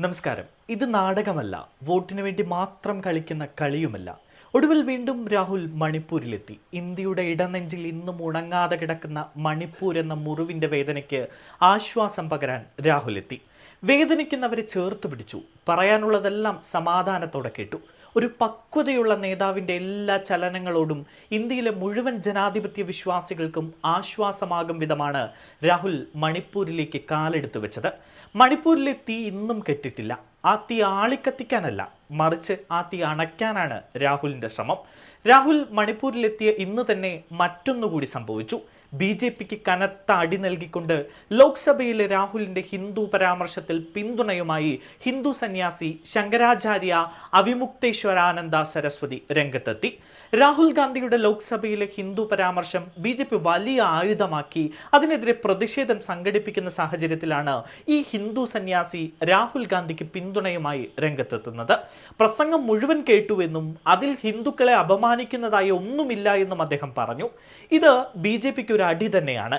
നമസ്കാരം. ഇത് നാടകമല്ല, വോട്ടിനു വേണ്ടി മാത്രം കളിക്കുന്ന കളിയുമല്ല. ഒടുവിൽ വീണ്ടും രാഹുൽ മണിപ്പൂരിലെത്തി. ഇന്ത്യയുടെ ഇടനെഞ്ചിൽ ഇന്നും ഉണങ്ങാതെ കിടക്കുന്ന മണിപ്പൂർ എന്ന മുറിവിന്റെ വേദനയ്ക്ക് ആശ്വാസം പകരാൻ രാഹുൽ എത്തി. വേദനിക്കുന്നവരെ ചേർത്ത് പിടിച്ചു. പറയാനുള്ളതെല്ലാം സമാധാനത്തോടെ കേട്ടു. ഒരു പക്വതയുള്ള നേതാവിൻ്റെ എല്ലാ ചലനങ്ങളോടും ഇന്ത്യയിലെ മുഴുവൻ ജനാധിപത്യ വിശ്വാസികൾക്കും ആശ്വാസമാകും വിധമാണ് രാഹുൽ മണിപ്പൂരിലേക്ക് കാലെടുത്തു വെച്ചത്. മണിപ്പൂരിലെ തീ ഇന്നും കെട്ടിട്ടില്ല. ആ തീ ആളിക്കത്തിക്കാനല്ല, മറിച്ച് ആ തീ അണയ്ക്കാനാണ് രാഹുലിൻ്റെ ശ്രമം. രാഹുൽ മണിപ്പൂരിലെത്തിയ ഇന്ന് തന്നെ മറ്റൊന്നുകൂടി സംഭവിച്ചു. BJPക്ക് കനത്ത അടി നൽകിക്കൊണ്ട് ലോക്സഭയിലെ രാഹുലിന്റെ ഹിന്ദു പരാമർശത്തിൽ പിന്തുണയുമായി ഹിന്ദു സന്യാസി ശങ്കരാചാര്യ അവിമുക്തേശ്വരാനന്ദ സരസ്വതി രംഗത്തെത്തി. രാഹുൽ ഗാന്ധിയുടെ ലോക്സഭയിലെ ഹിന്ദു പരാമർശം BJP വലിയ ആയുധമാക്കി അതിനെതിരെ പ്രതിഷേധം സംഘടിപ്പിക്കുന്ന സാഹചര്യത്തിലാണ് ഈ ഹിന്ദു സന്യാസി രാഹുൽ ഗാന്ധിക്ക് പിന്തുണയുമായി രംഗത്തെത്തുന്നത്. പ്രസംഗം മുഴുവൻ കേട്ടുവെന്നും അതിൽ ഹിന്ദുക്കളെ അപമാനിക്കുന്നതായി ഒന്നുമില്ല എന്നും അദ്ദേഹം പറഞ്ഞു. ഇത് BJPക്ക് ഒരു അടി തന്നെയാണ്.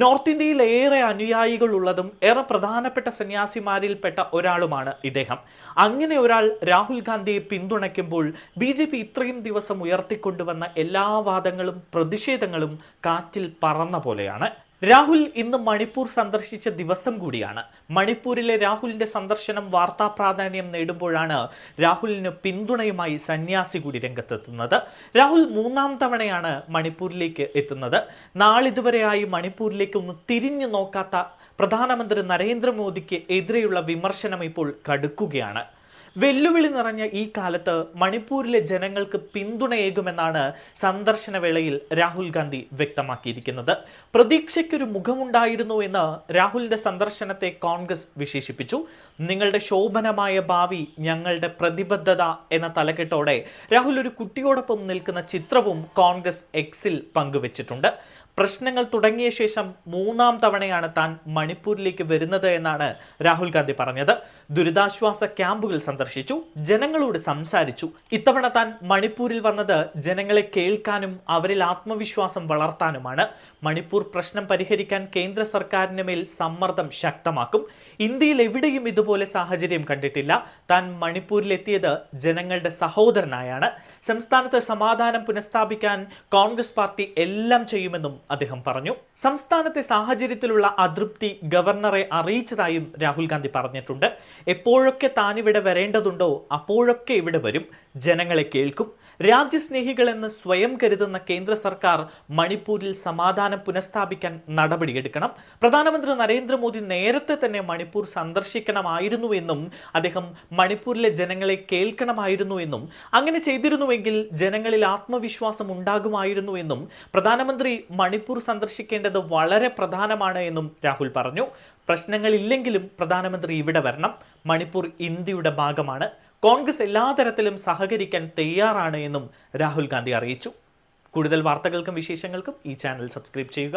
നോർത്ത് ഇന്ത്യയിൽ ഏറെ അനുയായികൾ ഉള്ളതും ഏറെ പ്രധാനപ്പെട്ട സന്യാസിമാരിൽപ്പെട്ട ഒരാളുമാണ് ഇദ്ദേഹം. അങ്ങനെ ഒരാൾ രാഹുൽ ഗാന്ധിയെ പിന്തുണയ്ക്കുമ്പോൾ BJP ഇത്രയും ദിവസം ഉയർത്തിക്കൊണ്ടുവന്ന എല്ലാ വാദങ്ങളും പ്രതിഷേധങ്ങളും കാറ്റിൽ പറന്ന പോലെയാണ്. രാഹുൽ ഇന്ന് മണിപ്പൂർ സന്ദർശിച്ച ദിവസം കൂടിയാണ്. മണിപ്പൂരിലെ രാഹുലിന്റെ സന്ദർശനം വാർത്താ പ്രാധാന്യം നേടുമ്പോഴാണ് രാഹുലിന് പിന്തുണയുമായി സന്യാസി കൂടി രംഗത്തെത്തുന്നത്. രാഹുൽ 3ാം തവണയാണ് മണിപ്പൂരിലേക്ക് എത്തുന്നത്. നാളിതുവരെയായി മണിപ്പൂരിലേക്ക് ഒന്ന് തിരിഞ്ഞു നോക്കാത്ത പ്രധാനമന്ത്രി നരേന്ദ്രമോദിക്ക് എതിരെയുള്ള വിമർശനം ഇപ്പോൾ കടുക്കുകയാണ്. വെല്ലുവിളി നിറഞ്ഞ ഈ കാലത്ത് മണിപ്പൂരിലെ ജനങ്ങൾക്ക് പിന്തുണയേകുമെന്നാണ് സന്ദർശന വേളയിൽ രാഹുൽ ഗാന്ധി വ്യക്തമാക്കിയിരിക്കുന്നത്. പ്രതീക്ഷയ്ക്കൊരു മുഖമുണ്ടായിരുന്നു എന്ന് രാഹുലിന്റെ സന്ദർശനത്തെ കോൺഗ്രസ് വിശേഷിപ്പിച്ചു. നിങ്ങളുടെ ശോഭനമായ ഭാവി, ഞങ്ങളുടെ പ്രതിബദ്ധത എന്ന തലക്കെട്ടോടെ രാഹുൽ ഒരു കുട്ടിയോടൊപ്പം നിൽക്കുന്ന ചിത്രവും കോൺഗ്രസ് എക്സിൽ പങ്കുവച്ചിട്ടുണ്ട്. പ്രശ്നങ്ങൾ തുടങ്ങിയ ശേഷം 3ാം തവണയാണ് താൻ മണിപ്പൂരിലേക്ക് വരുന്നത് എന്നാണ് രാഹുൽ ഗാന്ധി പറഞ്ഞത്. ദുരിതാശ്വാസ ക്യാമ്പുകൾ സന്ദർശിച്ചു, ജനങ്ങളോട് സംസാരിച്ചു. ഇത്തവണ താൻ മണിപ്പൂരിൽ വന്നത് ജനങ്ങളെ കേൾക്കാനും അവരിൽ ആത്മവിശ്വാസം വളർത്താനുമാണ്. മണിപ്പൂർ പ്രശ്നം പരിഹരിക്കാൻ കേന്ദ്ര സർക്കാരിന് മേൽ സമ്മർദ്ദം ശക്തമാക്കും. ഇന്ത്യയിൽ എവിടെയും ഇതുപോലെ സാഹചര്യം കണ്ടിട്ടില്ല. താൻ മണിപ്പൂരിലെത്തിയത് ജനങ്ങളുടെ സഹോദരനായാണ്. സംസ്ഥാനത്ത് സമാധാനം പുനഃസ്ഥാപിക്കാൻ കോൺഗ്രസ് പാർട്ടി എല്ലാം ചെയ്യുമെന്നും അദ്ദേഹം പറഞ്ഞു. സംസ്ഥാനത്തെ സാഹചര്യത്തിലുള്ള അതൃപ്തി ഗവർണറെ അറിയിച്ചതായും രാഹുൽ ഗാന്ധി പറഞ്ഞിട്ടുണ്ട്. എപ്പോഴൊക്കെ താൻ ഇവിടെ വരേണ്ടതുണ്ടോ അപ്പോഴൊക്കെ ഇവിടെ വരും, ജനങ്ങളെ കേൾക്കും. രാജ്യസ്നേഹികളെന്ന് സ്വയം കരുതുന്ന കേന്ദ്ര സർക്കാർ മണിപ്പൂരിൽ സമാധാനം പുനഃസ്ഥാപിക്കാൻ നടപടിയെടുക്കണം. പ്രധാനമന്ത്രി നരേന്ദ്രമോദി നേരത്തെ തന്നെ മണിപ്പൂർ സന്ദർശിക്കണമായിരുന്നുവെന്നും അദ്ദേഹം മണിപ്പൂരിലെ ജനങ്ങളെ കേൾക്കണമായിരുന്നു എന്നും അങ്ങനെ ചെയ്തിരുന്നുവെങ്കിൽ ജനങ്ങളിൽ ആത്മവിശ്വാസം ഉണ്ടാകുമായിരുന്നു എന്നും പ്രധാനമന്ത്രി മണിപ്പൂർ സന്ദർശിക്കേണ്ടത് വളരെ പ്രധാനമാണ് എന്നും രാഹുൽ പറഞ്ഞു. പ്രശ്നങ്ങളില്ലെങ്കിലും പ്രധാനമന്ത്രി ഇവിടെ വരണം. മണിപ്പൂർ ഇന്ത്യയുടെ ഭാഗമാണ്. കോൺഗ്രസ് എല്ലാ തരത്തിലും സഹകരിക്കാൻ തയ്യാറാണ് എന്നും രാഹുൽ ഗാന്ധി അറിയിച്ചു. കൂടുതൽ വാർത്തകൾക്കും വിശേഷങ്ങൾക്കും ഈ ചാനൽ സബ്സ്ക്രൈബ് ചെയ്യുക.